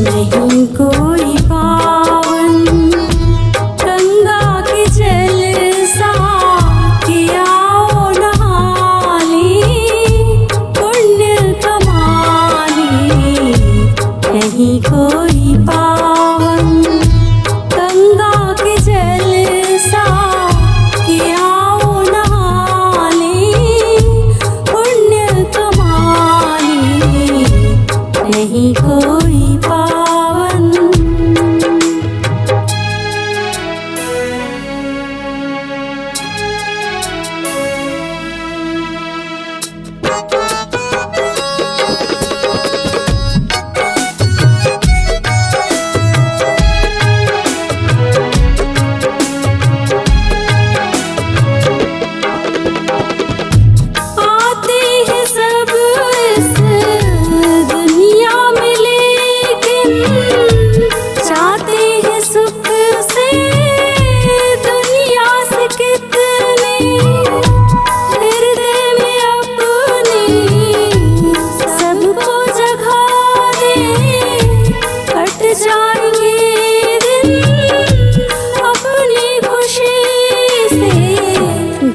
नहीं कोई पावन गंगा के जल सा किया नहाली पुण्य कमाली। नहीं कोई पावन गंगा के जल सा किया नहाली पुण्य कमाली। नहीं कोई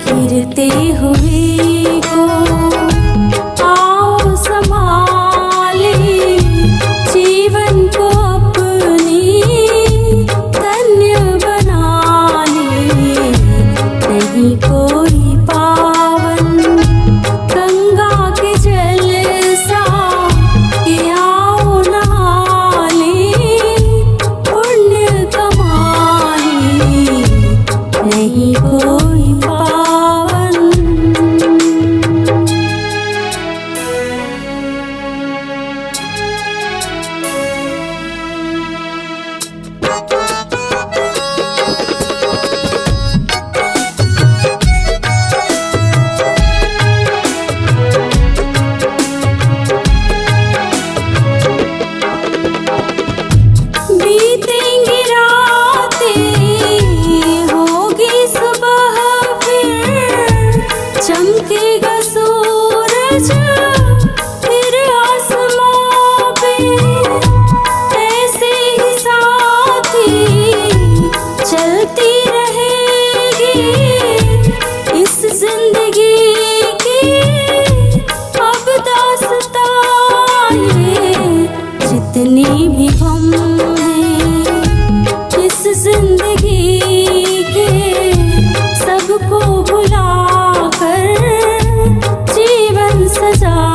गिरते हुए को आओ संभाले जीवन को अपनी धन्य बना ले। नहीं कोई पावन गंगा के जल सा कि आओ नहा ले पुण्य कमा ले। नहीं कोई चमकेगा सूरज फिर आसमां पे। ऐसे ही साथी चलती रहेगी इस जिंदगी की अब दास्तां ये। जितने भी गम हैं इस जिंदगी के सबको भुला जीवन सजा